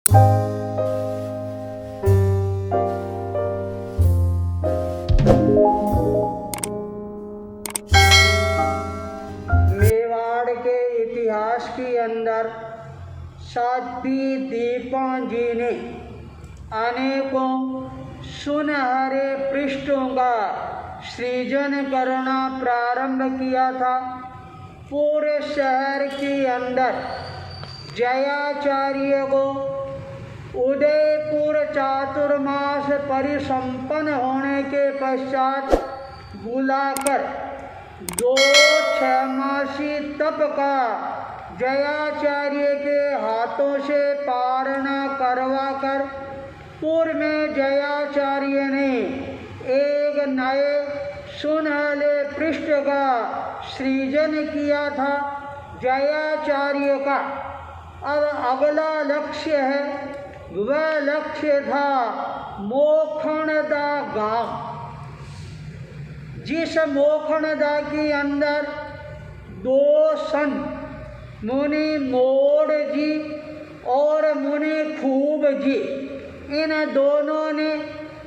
मेवाड़ के इतिहास के अंदर साध्वी दीपां जी ने अनेकों सुनहरे पृष्ठों का सृजन करना प्रारंभ किया था। पूरे शहर के अंदर जयाचार्य को उदयपुर चातुर्मास परिसंपन्न होने के पश्चात बुलाकर 2 छमासी तप का जयाचार्य के हाथों से पारणा करवाकर पूर्व में जयाचार्य ने एक नए सुनहरे पृष्ठ का सृजन किया था। जयाचार्य का अब अगला लक्ष्य है, वह लक्ष्य था मोखणदा गांव। जिस मोखणदा के अंदर 2 संत मुनि मोड़ जी और मुनि खूब जी, इन दोनों ने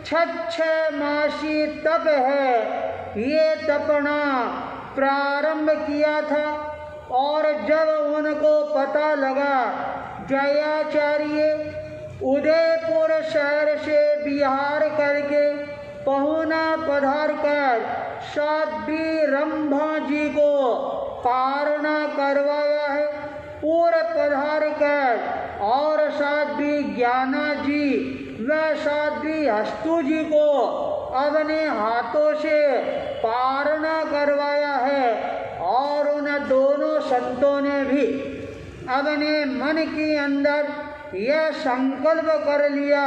6 मासी तप है ये तपना प्रारंभ किया था। और जब उनको पता लगा जयाचार्य उदयपुर शहर से बिहार करके पहुना पधार कर साध्वी रंभा जी को पारणा करवाया है, पूर्व पधार कर और साध्वी ज्ञाना जी व साध्वी हस्तु जी को अपने हाथों से पारणा करवाया है। और उन दोनों संतों ने भी अपने मन के अंदर यह संकल्प कर लिया,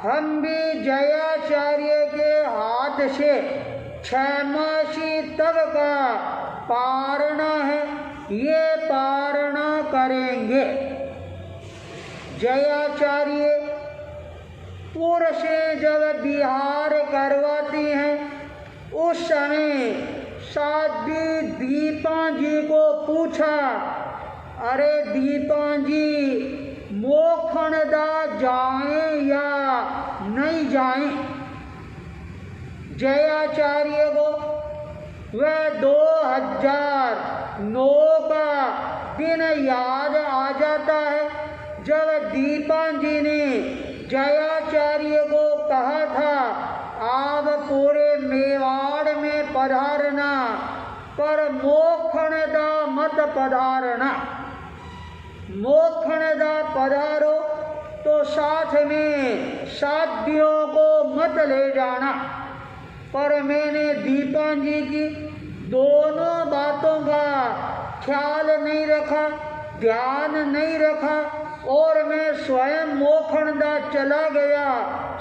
हम भी जयाचार्य के हाथ से 6 मासी तप का पारणा है ये पारणा करेंगे। जयाचार्य पूर्व से जब बिहार करवाती हैं उस समय साध्वी दीपां जी को पूछा, अरे दीपां जी मोखणदा जाएं या नहीं जाएं? जयाचार्य को वह 2009 का दिन याद आ जाता है जब दीपां जी ने जयाचार्य को कहा था आप पूरे मेवाड़ में पधारना पर मोखणदा मत पधारना। मोखणदा पधारो तो साथ में साध्वियों को मत ले जाना। पर मैंने दीपां जी की दोनों बातों का ख्याल नहीं रखा, ध्यान नहीं रखा और मैं स्वयं मोखणदा चला गया,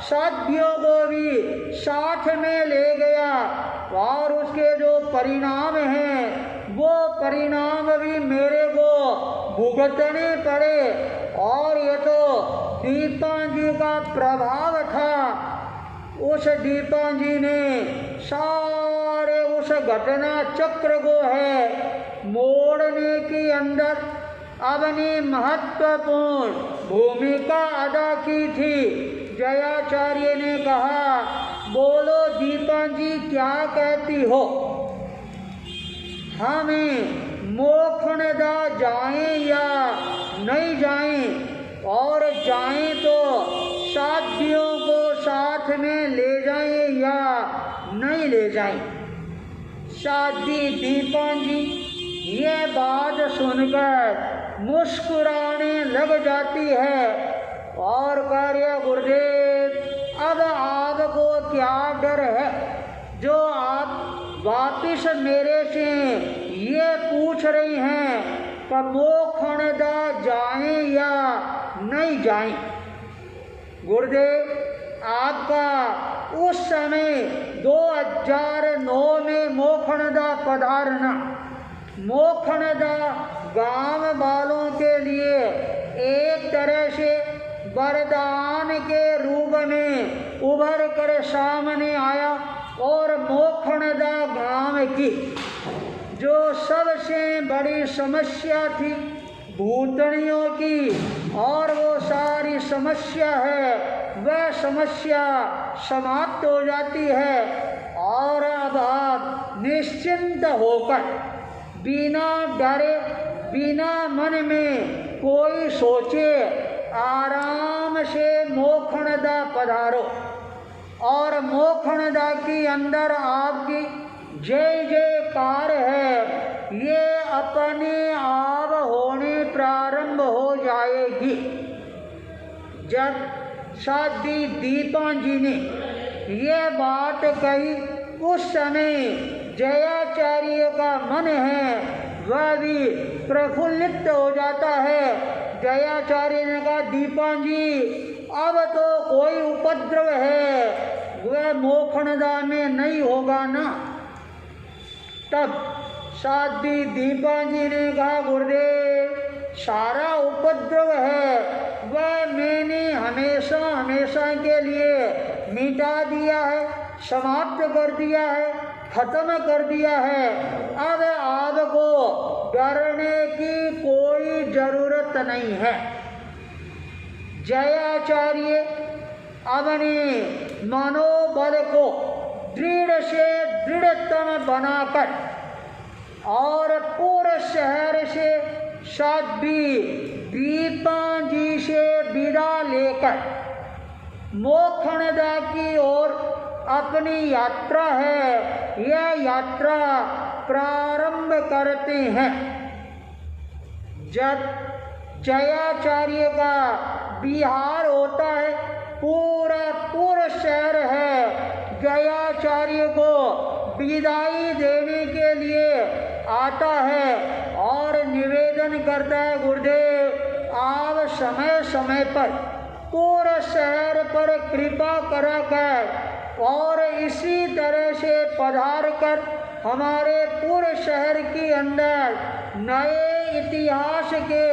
साध्वियों को भी साथ में ले गया और उसके जो परिणाम हैं वो परिणाम भी मेरे को भुगतने पड़े। और ये तो दीपां जी का प्रभाव था। उस दीपां जी ने सारे उस घटना चक्र को है मोड़ने के अंदर अपनी महत्वपूर्ण भूमिका अदा की थी। जयाचार्य ने कहा, बोलो दीपां जी क्या कहती हो, हमें मोखणदा जाएं या नहीं जाएं? और जाएं तो साध्वियों को साथ में ले जाएं या नहीं ले जाएं? साध्वी दीपां जी ये बात सुनकर मुस्कुराने लग जाती है और कार्य गुरुदेव अब आपको क्या डर है जो आप वापिस मेरे से ये पूछ रही हैं कि मोखणदा जाएं या नहीं जाएं? गुरुदेव आपका उस समय 2009 में मोखणदा पधारना मोखणदा गांव वालों के लिए एक तरह से वरदान के रूप में उभर कर सामने आया। और मोखणदा गांव की जो सबसे बड़ी समस्या थी भूतड़ियों की, और वो सारी समस्या है वह समस्या समाप्त हो जाती है और अब आप निश्चिंत होकर बिना डरे बिना मन में कोई सोचे आराम से मोक्षणदा पधारो और मोक्षणदा के अंदर आपकी जय जयकार है ये अपने आप होने प्रारंभ हो जाएगी। जब साध्वी दीपा जी ने ये बात कही उस समय जयाचार्य का मन है वह भी प्रफुल्लित हो जाता है। जयाचार्य ने कहा दीपा जी अब तो कोई उपद्रव है वह मोक्षणदा में नहीं होगा ना। तब साध्वी दीपा जी ने कहा गुरुदेव सारा उपद्रव है वह मैंने हमेशा हमेशा के लिए मिटा दिया है समाप्त कर दिया है खत्म कर दिया है। अब आपको डरने की कोई जरूरत नहीं है। जयाचार्य अपने मनोबल को दृढ़ से दृढ़तम बनाकर और पूरे शहर से साध्वी दीपा जी से विदा लेकर मोक्षणदा की ओर अपनी यात्रा है यह यात्रा प्रारंभ करते हैं। जब जयाचार्य का विहार होता है पूरा शहर है जयाचार्य को विदाई देने के लिए आता है और निवेदन करता है गुरुदेव आप समय समय पर पूरे शहर पर कृपा करा कर और इसी तरह से पधार कर हमारे पूरे शहर के अंदर नए इतिहास के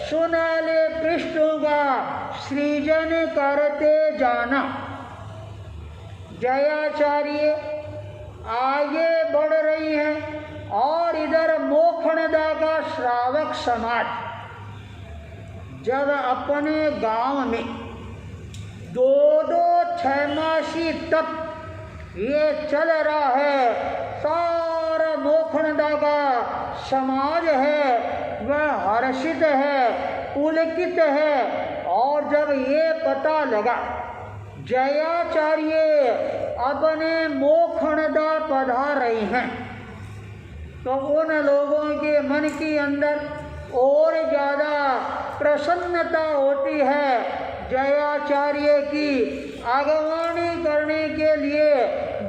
सुनहले पृष्ठों का सृजन करते जाना। जयाचार्य आगे बढ़ रही हैं और इधर मोक्षणदा का श्रावक समाज जब अपने गांव में दो छमासी तक ये चल रहा है सारा मोक्षणदा का समाज है वह हर्षित है पुलकित है। और जब ये पता लगा जयाचार्य अपने मोक्षणदा पधार रही हैं तो उन लोगों के मन के अंदर और ज़्यादा प्रसन्नता होती है। जयाचार्य की आगवानी करने के लिए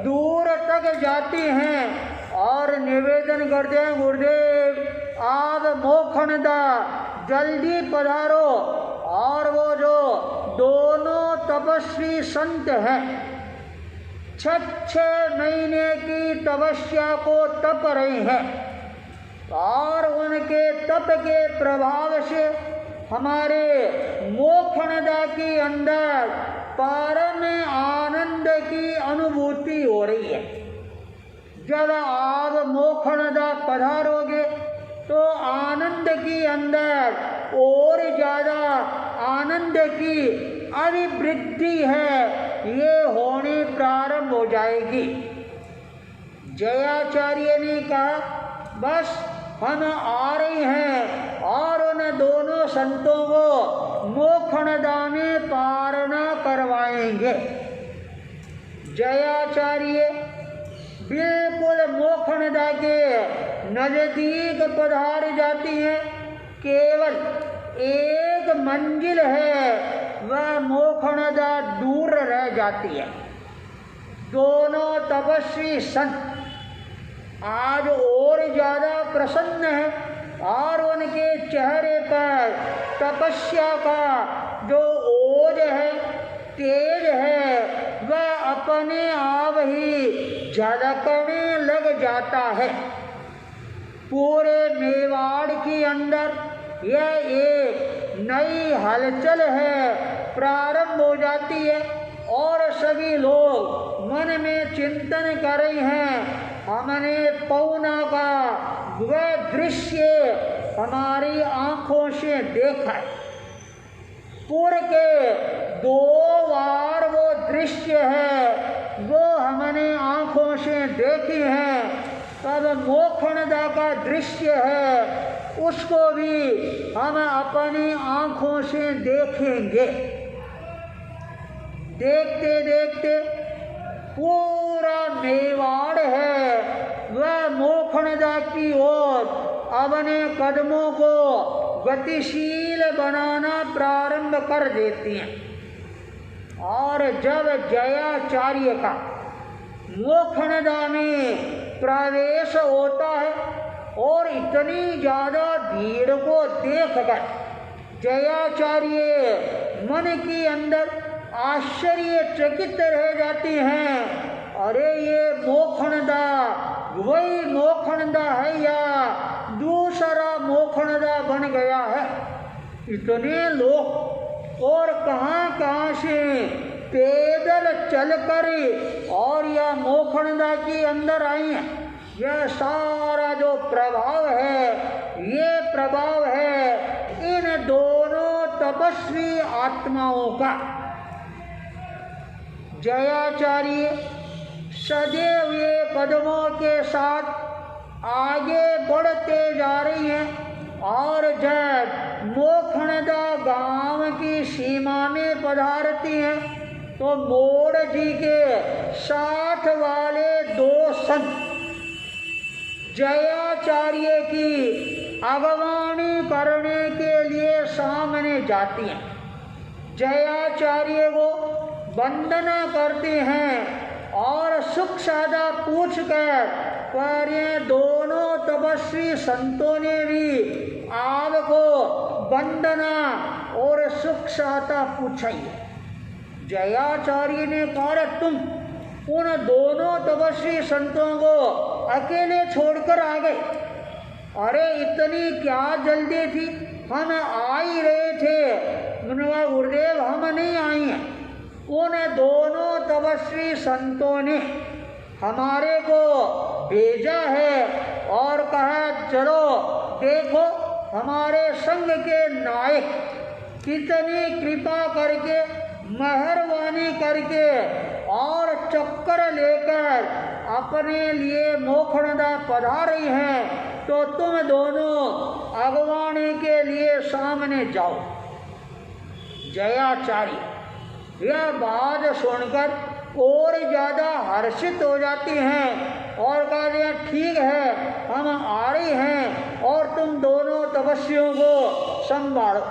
दूर तक जाती हैं और निवेदन करते हैं गुरुदेव आप मोक्षणदा जल्दी पधारो। और वो जो दोनों तपस्वी संत हैं 6 महीने की तपस्या को तप रहे हैं और उनके तप के प्रभाव से हमारे मोक्षणदा के अंदर परम आनंद की अनुभूति हो रही है। जब आप मोक्षणदा पधारोगे तो आनंद के अंदर और ज़्यादा आनंद की अभिवृद्धि है ये होने प्रारंभ हो जाएगी। जयाचार्य ने कहा बस हम आ रहे हैं और उन दोनों संतों को मोक्षणदा में पारना करवाएंगे। जयाचार्य बिल्कुल मोक्षणदा के नजदीक पधार जाती हैं। केवल एक मंजिल है वह मोक्षणदा दूर रह जाती है। दोनों तपस्वी संत आज और ज़्यादा प्रसन्न है और उनके चेहरे पर तपस्या का जो ओज है तेज है वह अपने आप ही झलकने लग जाता है। पूरे मेवाड़ के अंदर यह एक नई हलचल है प्रारंभ हो जाती है और सभी लोग मन में चिंतन कर रहे हैं हमने पौना का वह दृश्य हमारी आँखों से देखा है। पुर के 2 बार वो दृश्य है वो हमने आँखों से देखी है। तब मोखणदा का दृश्य है उसको भी हम अपनी आँखों से देखेंगे। देखते देखते पूरा मेवाड़ है वह मोखणदा की ओर अपने कदमों को गतिशील बनाना प्रारंभ कर देती हैं। और जब जयाचार्य का मोखणदा में प्रवेश होता है और इतनी ज़्यादा भीड़ को देखकर जयाचार्य मन के अंदर आश्चर्यचकित रह जाती हैं। अरे ये मोखणदा वही मोखणदा है या दूसरा मोखणदा बन गया है। इतने लोग और कहाँ से पैदल चलकर और यह मोखणदा के अंदर आई हैं। यह सारा जो प्रभाव है ये प्रभाव है इन दोनों तपस्वी आत्माओं का। जयाचार्य सदैव ये कदमों के साथ आगे बढ़ते जा रही हैं और जब मोखणदा गांव की सीमा में पधारती हैं तो मोड़ जी के साथ वाले 2 संत जयाचार्य की अगवानी करने के लिए सामने जाती हैं। जयाचार्य को वंदना करते हैं और सुख सादा पूछकर पर ये दोनों तपस्वी संतों ने भी आपको वंदना और सुख सादा पूछाई। जयाचार्य ने कहा तुम उन दोनों तपस्वी संतों को अकेले छोड़कर आ गए। अरे इतनी क्या जल्दी थी, हम आ ही रहे थे। मुनिवा गुरुदेव हम नहीं आई हैं। उन दोनों तपस्वी संतों ने हमारे को भेजा है और कहा चलो देखो हमारे संग के नायक कितनी कृपा करके मेहरबानी करके और चक्कर लेकर अपने लिए मोखणदा पधारी हैं, तो तुम दोनों अगवानी के लिए सामने जाओ। जयाचार्य यह बात सुनकर और ज़्यादा हर्षित हो जाती हैं और कहते हैं ठीक है हम आ रही हैं और तुम दोनों तपस्वियों को संभालो।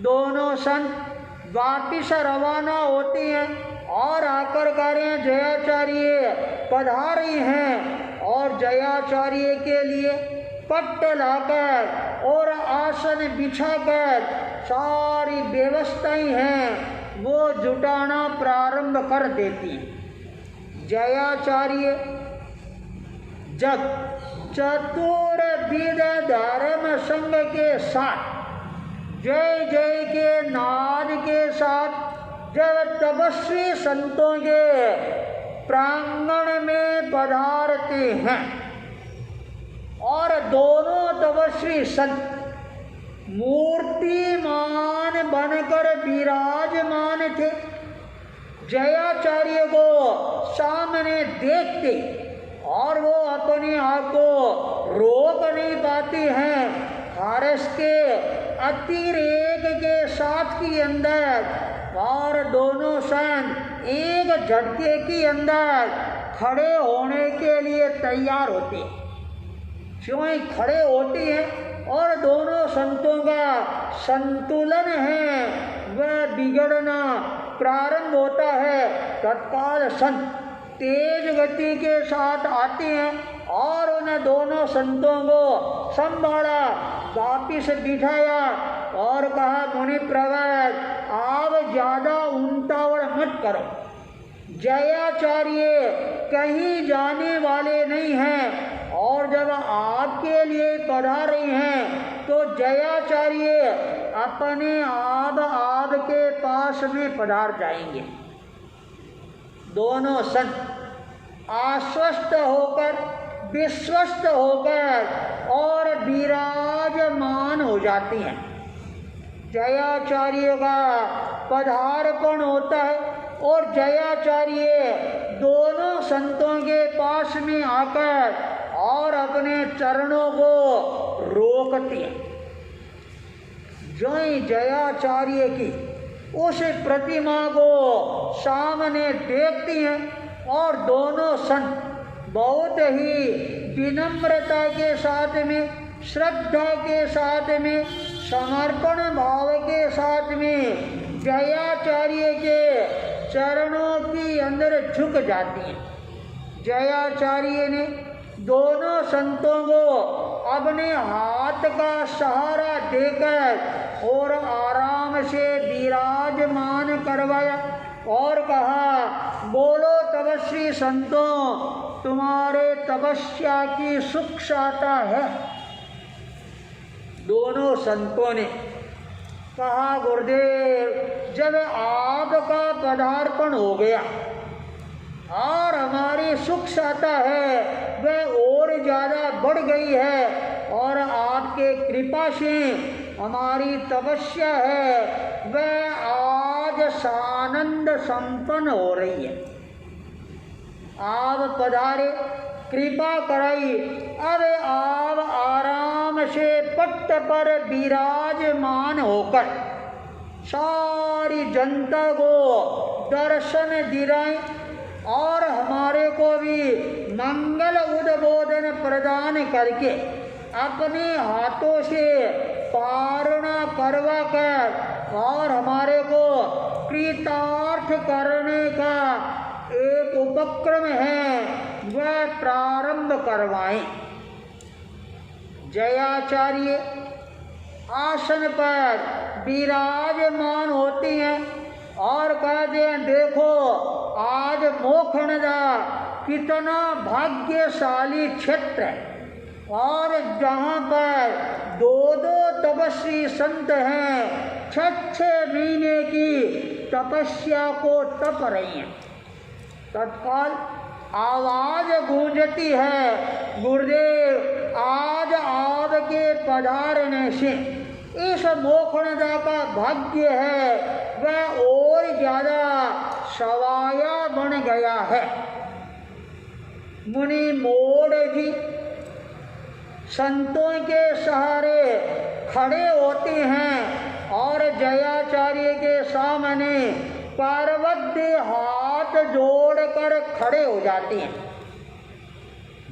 दोनों संत वापिस रवाना होती हैं और आकर करें जयाचार्य पधारी हैं और जयाचार्य के लिए पट्ट लाकर और आसन बिछाकर सारी व्यवस्थाएं हैं वो जुटाना प्रारंभ कर देती हैं। जयाचार्य जब चतुर्विध धर्म संघ के साथ जय जय के नाद के साथ जब तपस्वी संतों के प्रांगण में पधारते हैं और दोनों तपस्वी संत मूर्तिमान बनकर विराजमान थे। जयाचार्य को सामने देखते और वो अपने आप को रोक नहीं पाती हैं। हर्ष के अतिरेक के साथ के अंदर और दोनों संत एक झटके के अंदर खड़े होने के लिए तैयार होते, क्यों खड़े होती हैं और दोनों संतों का संतुलन है वह बिगड़ना प्रारंभ होता है। तत्काल संत तेज गति के साथ आते हैं और उन दोनों संतों को संभाला, वापिस बिठाया और कहा मुनि प्रवर आप ज़्यादा उतावड़ मत करो। जयाचार्य कहीं जाने वाले नहीं हैं और जब आपके लिए पधारे हैं तो जयाचार्य अपने आप आपके पास में पधार जाएंगे। दोनों संत आश्वस्त होकर विश्वस्त होकर और विराजमान हो जाती हैं। जयाचार्य का पदार्पण होता है और जयाचार्य दोनों संतों के पास में आकर और अपने चरणों को रोकती है। जो ही जयाचार्य की उस प्रतिमा को सामने देखती हैं और दोनों संत बहुत ही विनम्रता के साथ में, श्रद्धा के साथ में, समर्पण भाव के साथ में जयाचार्य के चरणों के अंदर झुक जाती हैं। जयाचार्य ने दोनों संतों को अपने हाथ का सहारा देकर और आराम से विराजमान करवाया और कहा, बोलो तपस्वी संतों, तुम्हारे तपस्या की सुख साता है। दोनों संतों ने कहा, गुरुदेव, जब आपका पदार्पण हो गया और हमारी सुख साता है वह और ज़्यादा बढ़ गई है और आपके कृपा से हमारी तपस्या है वह आज सानंद संपन्न हो रही है। आप पधारे, कृपा कराई, अब आप आराम से पट्ट पर विराजमान होकर सारी जनता को दर्शन दिलाएं और हमारे को भी मंगल उद्बोधन प्रदान करके अपने हाथों से पारणा करवा कर और हमारे को कृतार्थ करने का एक उपक्रम है वह प्रारंभ करवाएं। जयाचार्य आसन पर विराजमान होती हैं और कहते हैं, देखो आज मोखणदा कितना भाग्यशाली क्षेत्र है और जहाँ पर दो दो तपस्वी संत हैं 6 महीने की तपस्या को तप रही हैं। तत्काल आवाज गूंजती है, गुरुदेव आज आपके पधारने से इस मोखणदा का भाग्य है वह और ज़्यादा सवाया बन गया है। मुनि मोड़ जी संतों के सहारे खड़े होते हैं और जयाचार्य के सामने पार्वत्य हाथ जोड़कर खड़े हो जाते हैं।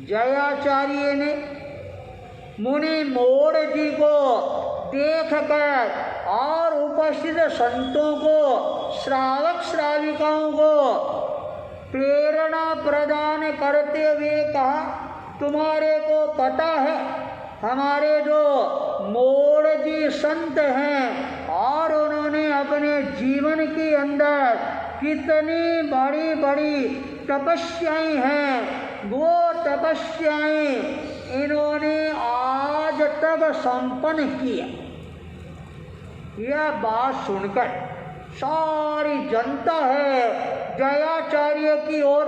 जयाचार्य ने मुनि मोड़ जी को देखकर और उपस्थित संतों को, श्रावक श्राविकाओं को प्रेरणा प्रदान करते हुए कहा, तुम्हारे को पता है हमारे जो मोड़ जी संत हैं और उन्होंने अपने जीवन के अंदर कितनी बड़ी बड़ी तपस्याएं हैं, वो तपस्याएं इन्होंने आज तक संपन्न किया। यह बात सुनकर सारी जनता है जयाचार्य की ओर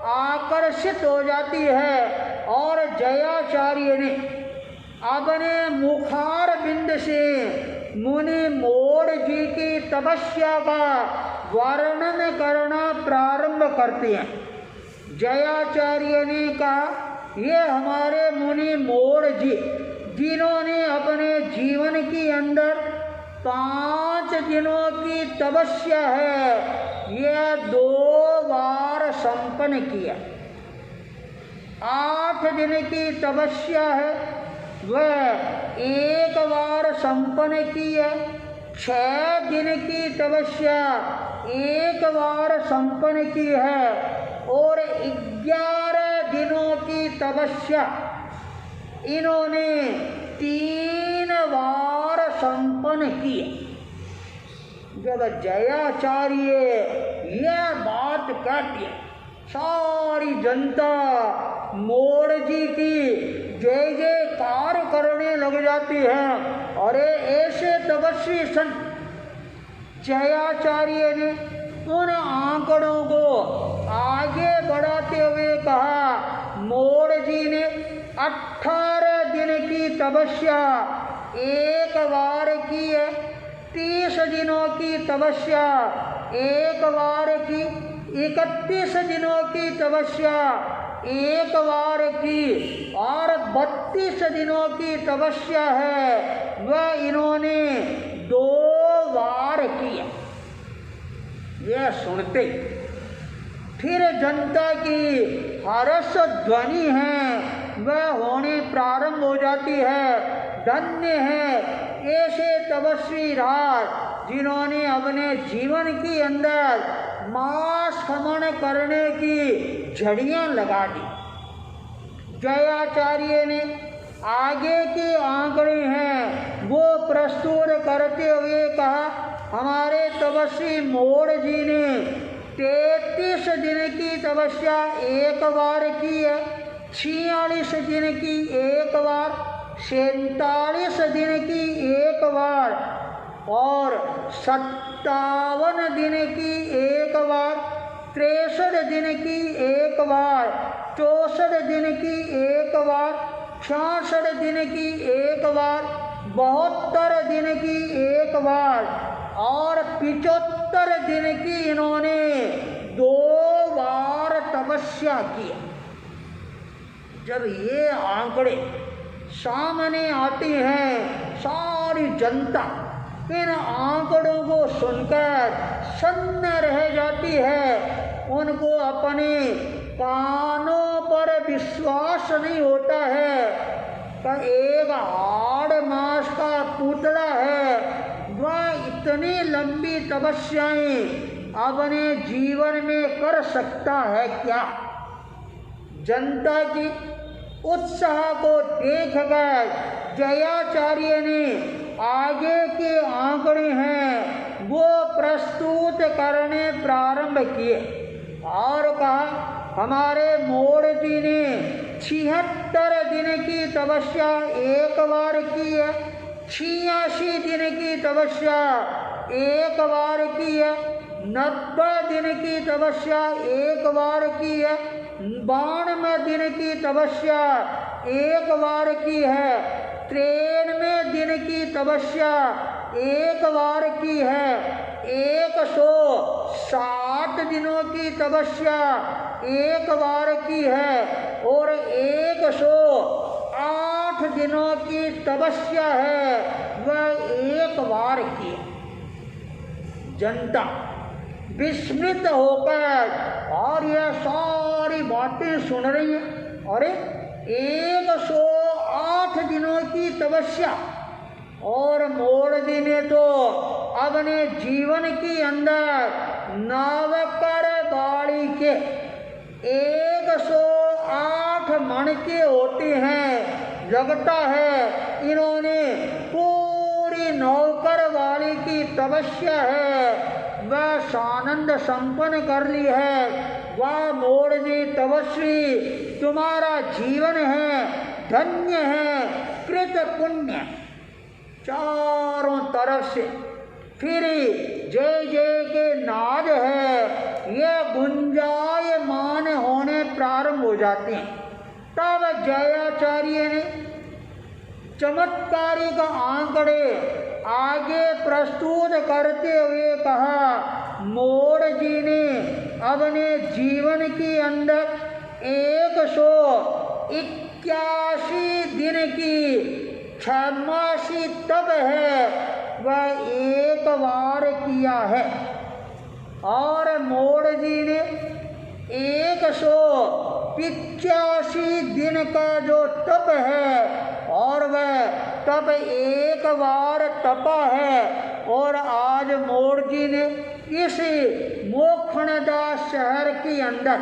आकर्षित हो जाती है और जयाचार्य ने अपने मुखार बिंद से मुनि मोड़ जी की तपस्या का वर्णन करना प्रारंभ करते हैं। जयाचार्य ने कहा, ये हमारे मुनि मोड़ जी जिन्होंने अपने जीवन के अंदर 5 दिनों की तपस्या है यह 2 बार संपन्न किया। 8 दिन की तपस्या है वह 1 बार संपन्न की है। 6 दिन की तपस्या 1 बार संपन्न की है और 11 दिनों की तपस्या इन्होंने 3 बार संपन्न की। जब जयाचार्य यह बात कहती है सारी जनता मोड़ जी की जय जयकार करने लग जाती है। अरे ऐसे तपस्वी संत। जयाचार्य ने उन आंकड़ों को आगे बढ़ाते हुए कहा, मोड़ जी ने 18 दिन की तपस्या 1 बार की है, 30 दिनों की तपस्या एक बार की, 31 दिनों की तपस्या एक बार की, और 32 दिनों की तपस्या है वह इन्होंने 2 बार किया। यह सुनते फिर जनता की हर्ष ध्वनि है वह होनी प्रारंभ हो जाती है। धन्य है ऐसे तपस्वी राज जिन्होंने अपने जीवन के अंदर मास खमन करने की झड़ियां लगा दी। जयाचार्य ने आगे के आंकड़े हैं वो प्रस्तुत करते हुए कहा, हमारे तपस्वी मोड़ जी ने 33 दिन की तपस्या एक बार की है, 46 दिन की एक बार, 47 दिन की एक बार, और 57 दिन की एक बार, 63 दिन की एक बार, 64 दिन की एक बार, 66 दिन की एक बार, 72 दिन की एक बार, और 75 दिन की इन्होंने 2 बार तपस्या की। जब ये आंकड़े सामने आती हैं सारी जनता इन आंकड़ों को सुनकर सन्न रह जाती है। उनको अपने कानों पर विश्वास नहीं होता है कि एक 8 मास का पुतला है वह इतनी लंबी तपस्याएं अपने जीवन में कर सकता है क्या। जनता की उत्साह को देखकर जयाचार्य ने आगे के आंकड़े हैं वो प्रस्तुत करने प्रारंभ किए और कहा, हमारे मोड़ जी ने 76 दिन की तपस्या एक बार की है, 86 दिन की तपस्या एक बार की है, 90 दिन की तपस्या एक बार की है, 92 दिन की तपस्या एक बार की है, 93 दिन की तपस्या एक बार की है, 160 दिनों की तपस्या एक बार की है, और 108 दिनों की तपस्या है वह एक बार की है। जनता विस्मित होकर और यह सारी बातें सुन रही है। अरे 108 दिनों की तपस्या, और मोड़ जी ने तो अपने जीवन के अंदर नावकर गाड़ी के 108 मन के होते हैं लगता है इन्होंने पूरी नौकर वाली की तपस्या है वह सानंद संपन्न कर ली है। वाह मोड़ जी तपस्वी, तुम्हारा जीवन है धन्य है, कृत पुण्य। चारों तरफ से फिर जय जय के नाद है यह गुंजायमान होने प्रारंभ हो जाते हैं। तब जयाचार्य ने चमत्कारिक आंकड़े आगे प्रस्तुत करते हुए कहा, मोड़ जी ने अपने जीवन के अंदर 181 दिन की क्षमासी तप है वह एक बार किया है, और मोड़ जी ने 185 दिन का जो तप है और वह तप एक बार तपा है। और आज मोड़ जी ने इस मोखनदास शहर के अंदर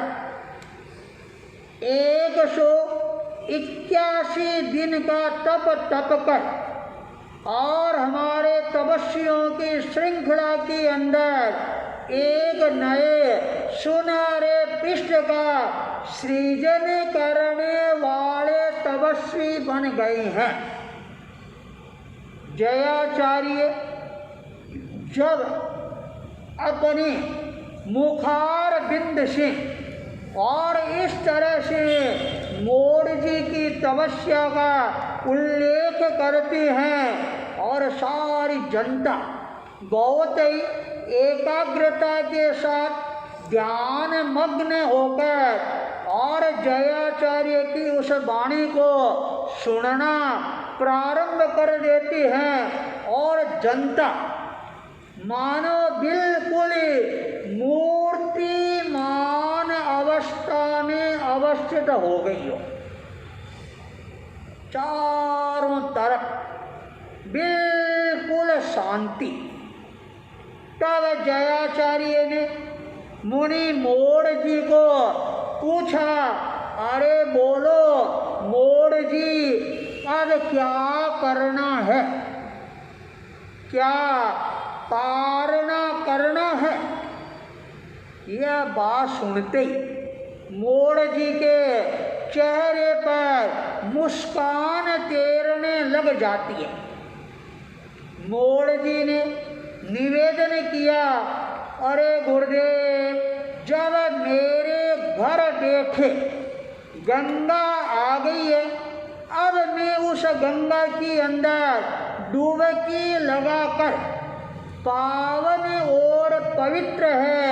181 दिन का तप कर और हमारे तपस्वियों की श्रृंखला के अंदर एक नए सुनहरे पृष्ठ का सृजन करने वाले तपस्वी बन गए हैं। जयाचार्य जब अपने मुखार बिंद से और इस तरह से मोड़ जी की तपस्या का उल्लेख करते हैं और सारी जनता बहुत ही एकाग्रता के साथ ध्यान मग्न होकर और जयाचार्य की उस वाणी को सुनना प्रारंभ कर देती हैं और जनता मानो बिल्कुल मूर्तिमान अवस्था में अवस्थित हो गई हो। चारों तरफ बिल्कुल शांति। तब जयाचार्य ने मुनि मोड़ जी को पूछा, अरे बोलो मोड़ जी, अब क्या करना है, क्या तारना करना है? यह बात सुनते ही मोड़ जी के चेहरे पर मुस्कान तैरने लग जाती है। मोड़ जी ने निवेदन किया, अरे गुरुदेव, जब मेरे घर बैठे गंगा आ गई है, अब मैं उस गंगा के अंदर डुबकी लगाकर पावन और पवित्र है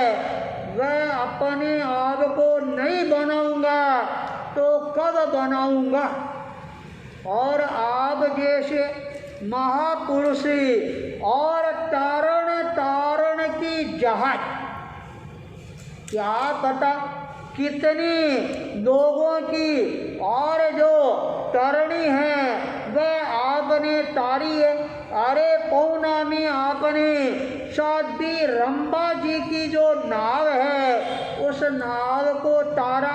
वह अपने आप को नहीं बनाऊंगा तो कब बनाऊंगा? और आप जैसे महापुरुष और तारण की जहाज, क्या पता कितनी लोगों की और जो तरणी है वह आपने तारी है। अरे पौना में आपने साध्वी रंबा जी की जो नाव है उस नाव को तारा।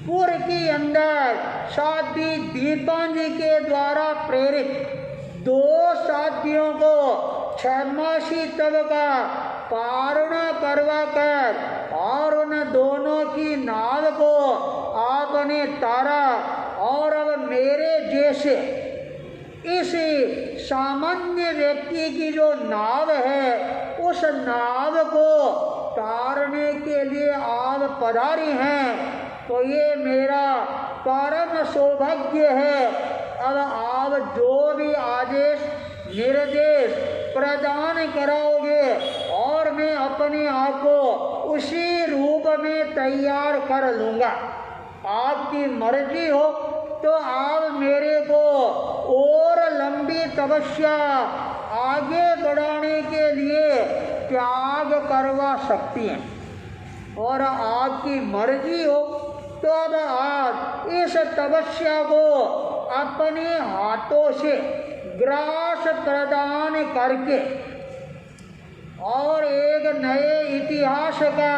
पुर के अंदर साध्वी दीपांजी के द्वारा प्रेरित दो साथियों को छमासी तब का पारणा करवा कर और उन दोनों की नाव को आपने तारा। और अब मेरे जैसे इस सामान्य व्यक्ति की जो नाव है उस नाव को तारने के लिए आप पधारी हैं, तो ये मेरा परम सौभाग्य है। अब आप जो भी आदेश निर्देश प्रदान कराओगे और मैं अपने आप को उसी रूप में तैयार कर लूँगा। आपकी मर्जी हो तो आप मेरे को और लंबी तपस्या आगे बढ़ाने के लिए त्याग करवा सकती हैं, और आपकी मर्जी हो तो अब आप इस तपस्या को अपने हाथों से ग्रास प्रदान करके और एक नए इतिहास का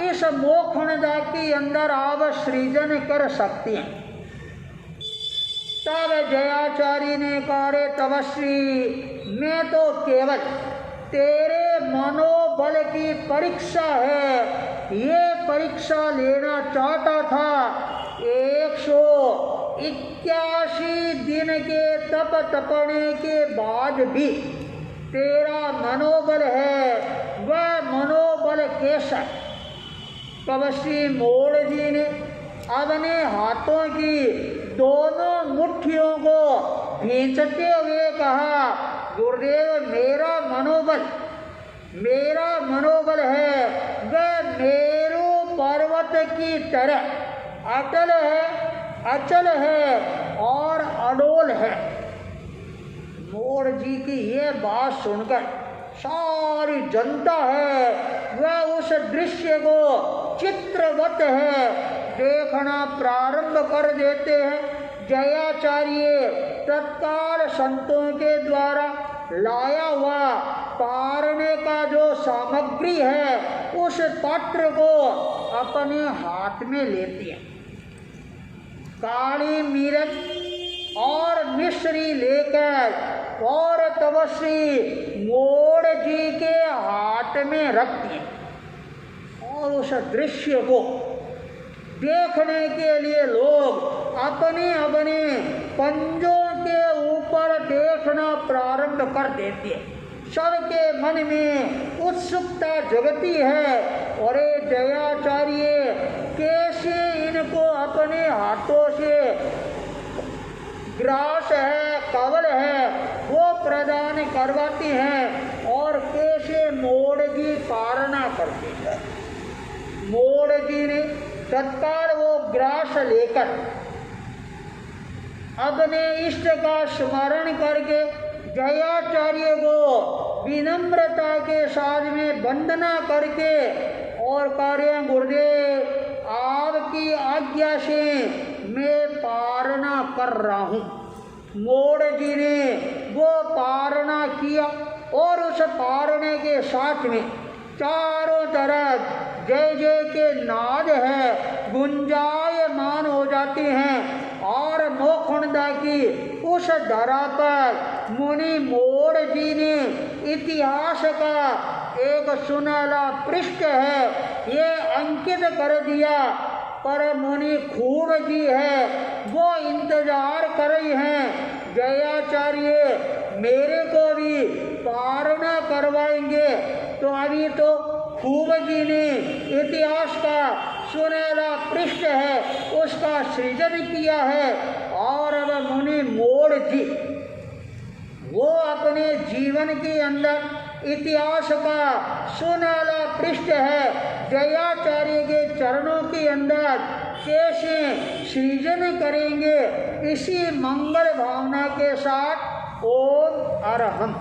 इस मोखणदा के अंदर आप सृजन कर सकते हैं। तब जयाचार्य ने कहा, रे तपस्वी, मैं तो केवल तेरे मनोबल की परीक्षा है ये परीक्षा लेना चाहता था। 181 दिन के तप तपने के बाद भी तेरा मनोबल है वह मनोबल कैसा? तपस्वी मोड़ जी ने अपने हाथों की दोनों मुट्ठियों को खींचते हुए कहा, गुरुदेव, मेरा मनोबल है वह मेरू पर्वत की तरह अचल है और अडोल है। मोड़ जी की ये बात सुनकर सारी जनता है वह उस दृश्य को चित्रवत है देखना प्रारंभ कर देते हैं। जयाचार्य तत्काल संतों के द्वारा लाया हुआ तारने का जो सामग्री है उस पात्र को अपने हाथ में लेते हैं। काली मिर्च और मिश्री लेकर और तपस्वी मोड़ जी के हाथ में रखती हैं और उस दृश्य को देखने के लिए लोग अपने अपने पंजों के ऊपर देखना प्रारंभ कर देते हैं। सबके मन में उत्सुकता जगती है, और जयाचार्य कैसे इनको अपने हाथों से ग्रास है, कवल है वो प्रदान करवाती हैं। और कैसे मोड़ जी पारना करते हैं। मोड़ जी ने तत्काल वो ग्रास लेकर अपने इष्ट का स्मरण करके जयाचार्य को विनम्रता के साथ में वंदना करके और कार्य गुरुदेव आपकी आज्ञा से मैं पारना कर रहा हूँ। मोड़ जी ने वो पारना किया और उस पारने के साथ में चारों तरफ जय जय के नाद है गुंजायमान हो जाती हैं और मोखुंडा की उस धरा पर मुनि मोड़ जी ने इतिहास का एक सुनहला पृष्ठ है ये अंकित कर दिया। पर मुनि खूब जी है वो इंतजार कर रही हैं जयाचार्य मेरे को भी पारना करवाएंगे। तो अभी तो खूब जी ने इतिहास का सुनहरा पृष्ठ है उसका सृजन किया है और अब मुनि मोड़ जी वो अपने जीवन के अंदर इतिहास का सुनहरा पृष्ठ है जयाचार्य के चरणों के अंदर कैसे सृजन करेंगे। इसी मंगल भावना के साथ ओम अरहम।